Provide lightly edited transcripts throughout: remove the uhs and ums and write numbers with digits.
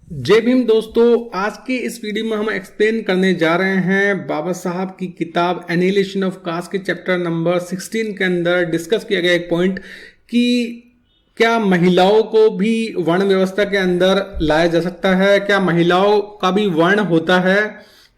जय भीम दोस्तों। आज के इस वीडियो में हम एक्सप्लेन करने जा रहे हैं बाबा साहब की किताब एनिहिलेशन ऑफ कास्ट के चैप्टर नंबर 16 के अंदर डिस्कस किया गया एक पॉइंट कि क्या महिलाओं को भी वर्ण व्यवस्था के अंदर लाया जा सकता है, क्या महिलाओं का भी वर्ण होता है,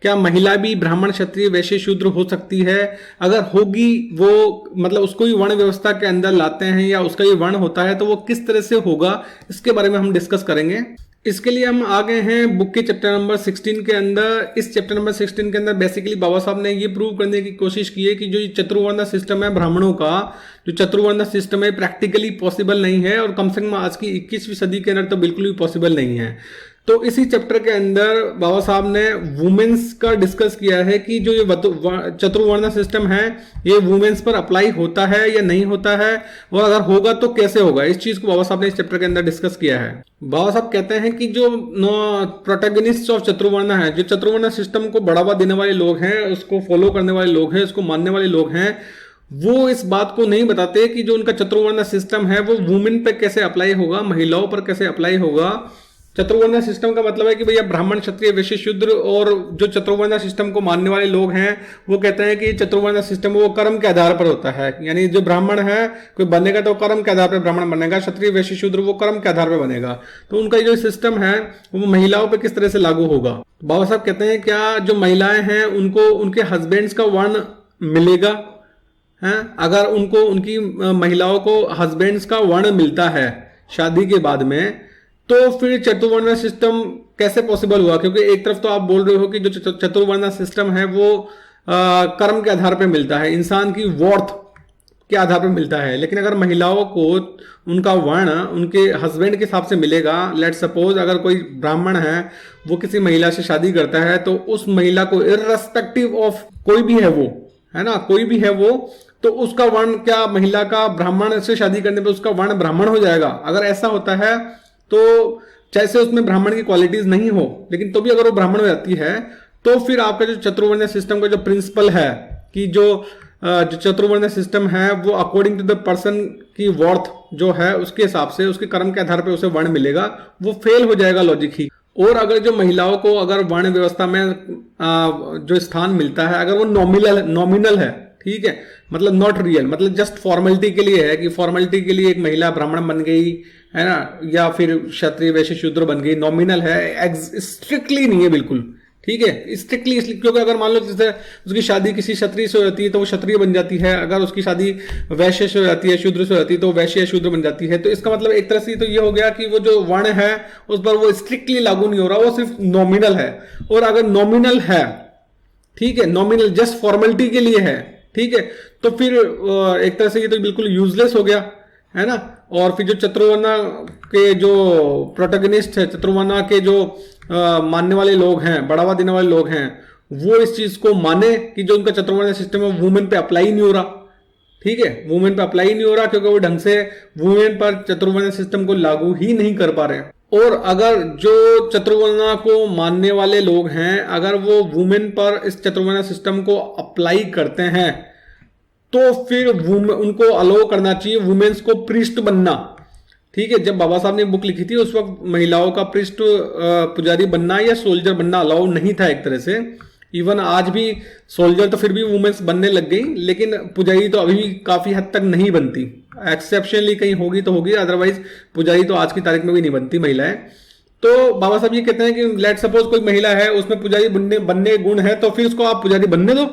क्या महिला भी ब्राह्मण क्षत्रिय वैश्य शूद्र हो सकती है। अगर होगी वो मतलब उसको भी वर्ण व्यवस्था के अंदर लाते हैं या उसका भी वर्ण होता है तो वो किस तरह से होगा, इसके बारे में हम डिस्कस करेंगे। इसके लिए हम आ गए हैं बुक के चैप्टर नंबर 16 के अंदर। इस चैप्टर नंबर 16 के अंदर बेसिकली बाबा साहब ने ये प्रूव करने की कोशिश की है कि जो चतुर्वर्ण सिस्टम है ब्राह्मणों का, जो चतुर्वर्ण सिस्टम है प्रैक्टिकली पॉसिबल नहीं है और कम से कम आज की 21वीं सदी के अंदर तो बिल्कुल भी पॉसिबल नहीं है। तो इसी चैप्टर के अंदर बाबा साहब ने वुमेन्स का डिस्कस किया है कि जो ये चतुर्वर्ण सिस्टम है ये वुमेन्स पर अप्लाई होता है या नहीं होता है, और अगर होगा तो कैसे होगा। इस चीज को बाबा साहब ने इस चैप्टर के अंदर डिस्कस किया है। बाबा साहब कहते हैं कि जो प्रोटैगनिस्ट ऑफ चतुर्वर्ण है, जो चतुर्वर्ण सिस्टम को बढ़ावा देने वाले लोग हैं, उसको फॉलो करने वाले लोग हैं, उसको मानने वाले लोग हैं, वो इस बात को नहीं बताते कि जो उनका चतुर्वर्ण सिस्टम है वो वुमेन पे कैसे अप्लाई होगा, महिलाओं पर कैसे अप्लाई होगा। चतुर्वर्ण सिस्टम का मतलब है कि भैया ब्राह्मण क्षत्रिय वैश्य शूद्र, और जो चतुर्वर्ण सिस्टम को मानने वाले लोग हैं वो कहते हैं कि चतुर्वर्ण सिस्टम वो कर्म के आधार पर होता है, यानी जो ब्राह्मण है कोई बनेगा तो कर्म के आधार पर ब्राह्मण बनेगा, क्षत्रिय वैश्य शूद्र वो कर्म के आधार पर बनेगा। तो उनका जो सिस्टम है वो महिलाओं पर किस तरह से लागू होगा। बाबा साहब कहते हैं क्या जो महिलाएं हैं उनको उनके हस्बैंड्स का वर्ण मिलेगा है, अगर उनको उनकी महिलाओं को हस्बैंड्स का वर्ण मिलता है शादी के बाद में, तो फिर चतुर्वर्ण सिस्टम कैसे पॉसिबल हुआ। क्योंकि एक तरफ तो आप बोल रहे हो कि जो चतुर्वर्ण सिस्टम है वो कर्म के आधार पर मिलता है, इंसान की वर्थ के आधार पर मिलता है, लेकिन अगर महिलाओं को उनका वर्ण उनके हस्बैंड के हिसाब से मिलेगा, लेट सपोज अगर कोई ब्राह्मण है वो किसी महिला से शादी करता है तो उस महिला को इररेस्पेक्टिव ऑफ कोई भी है वो, है ना, कोई भी है वो, तो उसका वर्ण क्या महिला का ब्राह्मण से शादी करने पर उसका वर्ण ब्राह्मण हो जाएगा। अगर ऐसा होता है तो जैसे उसमें ब्राह्मण की क्वालिटीज नहीं हो लेकिन तो भी अगर वो ब्राह्मण हो जाती है तो फिर आपका जो चतुर्वर्ण सिस्टम का जो प्रिंसिपल है कि जो चतुर्वर्ण सिस्टम है वो अकॉर्डिंग टू द पर्सन की वर्थ जो है उसके हिसाब से उसके कर्म के आधार पर उसे वर्ण मिलेगा, वो फेल हो जाएगा लॉजिक ही। और अगर जो महिलाओं को अगर वर्ण व्यवस्था में जो स्थान मिलता है अगर वो नॉमिनल है, ठीक है, मतलब नॉट रियल, मतलब जस्ट फॉर्मेलिटी के लिए है कि फॉर्मेलिटी के लिए एक महिला ब्राह्मण बन गई है ना, या फिर क्षत्रिय वैश्य शूद्र बन गई, नॉमिनल है, स्ट्रिक्टली नहीं है बिल्कुल, ठीक है, स्ट्रिक्टली इसलिए क्योंकि अगर मान लो जैसे उसकी शादी किसी क्षत्रिय से हो जाती है तो वो क्षत्रिय बन जाती है, अगर उसकी शादी वैश्य से हो जाती है, शूद्र से हो जाती है तो वैश्य या शूद्र बन जाती है। तो इसका मतलब एक तरह से तो ये हो गया कि वो जो वर्ण है उस पर वो स्ट्रिक्टली लागू नहीं हो रहा, वो सिर्फ नॉमिनल है। और अगर नॉमिनल है, ठीक है, नॉमिनल जस्ट फॉर्मेलिटी के लिए है, ठीक है, तो फिर एक तरह से ये तो बिल्कुल यूजलेस हो गया, है ना। और फिर जो चतुर्वर्ण के जो प्रोटैगनिस्ट है, चतुर्वर्ण के जो मानने वाले लोग हैं, बढ़ावा देने वाले लोग हैं, वो इस चीज को माने कि जो उनका चतुर्वर्ण सिस्टम है वुमेन पे अप्लाई नहीं हो रहा, ठीक है, वुमेन पे अप्लाई नहीं हो रहा क्योंकि वो ढंग से वुमेन पर चतुर्वर्ण सिस्टम को लागू ही नहीं कर पा रहे। और अगर जो चतुर्वर्ण को मानने वाले लोग हैं अगर वो वुमेन पर इस चतुर्वर्ण सिस्टम को अप्लाई करते हैं तो फिर उनको अलाउ करना चाहिए वुमेन्स को प्रीस्ट बनना, ठीक है। जब बाबा साहब ने बुक लिखी थी उस वक्त महिलाओं का प्रीस्ट पुजारी बनना या सोल्जर बनना अलाउ नहीं था एक तरह से। इवन आज भी सोल्जर तो फिर भी वुमेन्स बनने लग गई, लेकिन पुजारी तो अभी भी काफी हद तक नहीं बनती, एक्सेप्शनली कहीं होगी तो होगी, अदरवाइज पुजारी तो आज की तारीख में भी नहीं बनती महिलाएं। तो बाबा साहब ये कहते हैं कि लेट सपोज कोई महिला है उसमें पुजारी बनने गुण है तो फिर उसको आप पुजारी बनने दो,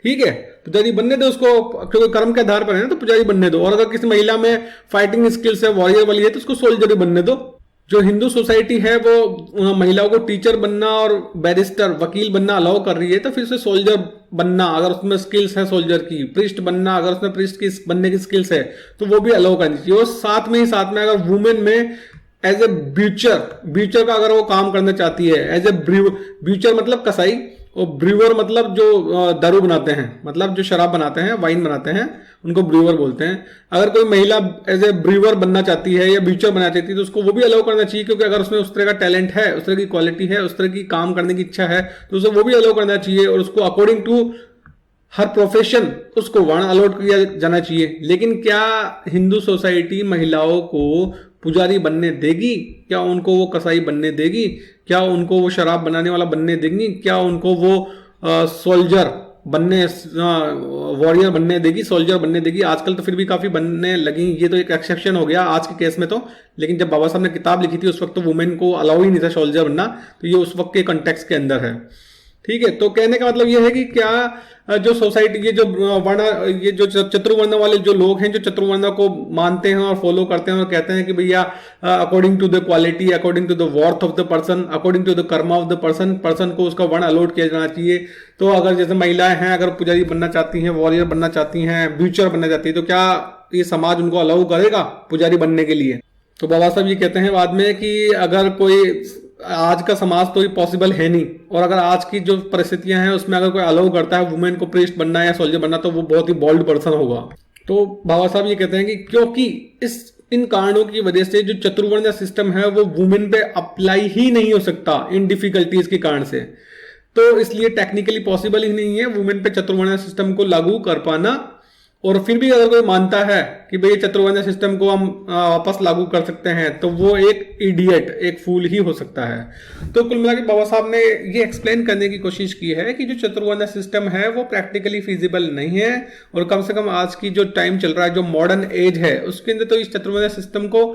ठीक है, पुजारी बनने दो उसको, क्योंकि कर्म के आधार पर है ना, तो पुजारी बनने दो। और अगर किसी महिला में फाइटिंग स्किल्स है, वॉरियर वाली है, तो उसको सोल्जर बनने दो। जो हिंदू सोसाइटी है वो महिलाओं को टीचर बनना और बैरिस्टर वकील बनना अलाउ कर रही है, तो फिर उसे सोल्जर बनना अगर उसमें स्किल्स है सोल्जर की, प्रिस्ट बनना अगर उसमें प्रिस्ट की बनने की स्किल्स है तो वो भी अलाउ करनी चाहिए। और साथ में अगर वुमेन में एज ए ब्यूचर का अगर वो काम करना चाहती है, एज ए ब्यूचर मतलब कसाई, और ब्रूअर मतलब जो दारू बनाते हैं, मतलब जो शराब बनाते हैं, वाइन बनाते हैं, उनको ब्रूअर बोलते हैं। अगर कोई महिला एज ए ब्रूअर बनना चाहती है या ब्यूचर बनना चाहती है तो उसको वो भी अलाउ करना चाहिए, क्योंकि अगर उसमें उस तरह का टैलेंट है, उस तरह की क्वालिटी है, उस तरह की काम करने की इच्छा है तो उसे वो भी अलाउ करना चाहिए। और उसको अकॉर्डिंग टू हर प्रोफेशन उसको वर्ण अलॉट किया जाना चाहिए। लेकिन क्या हिंदू सोसाइटी महिलाओं को पुजारी बनने देगी? क्या उनको वो कसाई बनने देगी? क्या उनको वो शराब बनाने वाला बनने देंगी? क्या उनको वो सोल्जर बनने, वॉरियर बनने देगी, सोल्जर बनने देगी? आजकल तो फिर भी काफी बनने लगी, ये तो एक एक्सेप्शन हो गया आज के केस में तो। लेकिन जब बाबा साहब ने किताब लिखी थी उस वक्त तो वुमेन को अलाउ ही नहीं था सोल्जर बनना, तो ये उस वक्त के कंटेक्स्ट के अंदर है। ठीक है, तो कहने का मतलब ये है कि क्या जो सोसाइटी, ये जो वर्ण, ये जो चतुर्वर्ण वाले जो लोग हैं, जो चतुर्वर्ण को मानते हैं और फॉलो करते हैं और कहते हैं कि भैया according to the quality, according to the worth of the person, according to the karma of the person को उसका वर्ण अलॉट किया जाना चाहिए। तो अगर जैसे महिलाएं हैं, अगर पुजारी बनना चाहती हैं, वॉरियर बनना चाहती हैं, ब्यूचर बनना चाहती है, तो क्या ये समाज उनको अलाउ करेगा पुजारी बनने के लिए? तो बाबा साहब ये कहते हैं बाद में कि अगर कोई, आज का समाज तो ये पॉसिबल है नहीं, और अगर आज की जो परिस्थितियां हैं उसमें अगर कोई अलाउ करता है वुमेन को प्रीस्ट बनना या सोल्जर बनना, तो वो बहुत ही बोल्ड पर्सन होगा। तो बाबा साहब ये कहते हैं कि क्योंकि इन कारणों की वजह से जो चतुर्वर्ण सिस्टम है वो वुमेन पे अप्लाई ही नहीं हो सकता इन डिफिकल्टीज के कारण से। तो इसलिए टेक्निकली पॉसिबल ही नहीं है वुमेन पे चतुर्वर्ण सिस्टम को लागू कर पाना। और फिर भी अगर कोई मानता है कि भाई चतुर्वर्ण सिस्टम को हम वापस लागू कर सकते हैं, तो वो एक इडियट, एक फूल ही हो सकता है। तो कुल मिला के बाबा साहब ने ये एक्सप्लेन करने की कोशिश की है कि जो चतुर्वर्ण सिस्टम है वो प्रैक्टिकली फिजिबल नहीं है, और कम से कम आज की जो टाइम चल रहा है, जो मॉडर्न एज है, उसके अंदर तो इस चतुर्वर्ण सिस्टम को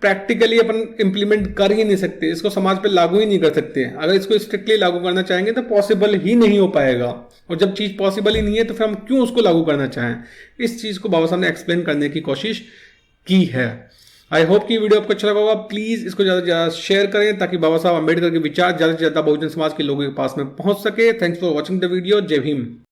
प्रैक्टिकली अपन इंप्लीमेंट कर ही नहीं सकते, इसको समाज पे लागू ही नहीं कर सकते। अगर इसको स्ट्रिक्टली लागू करना चाहेंगे तो पॉसिबल ही नहीं हो पाएगा, और जब चीज पॉसिबल ही नहीं है तो फिर हम क्यों उसको लागू करना चाहें? इस चीज को बाबा साहब ने एक्सप्लेन करने की कोशिश की है। आई होप कि वीडियो आपको अच्छा लगा होगा। प्लीज इसको ज्यादा से ज्यादा शेयर करें ताकि बाबा साहब अम्बेडकर के विचार ज्यादा से ज्यादा बहुजन समाज के लोगों के पास में पहुंच सके। Thanks for watching the video. जय भीम।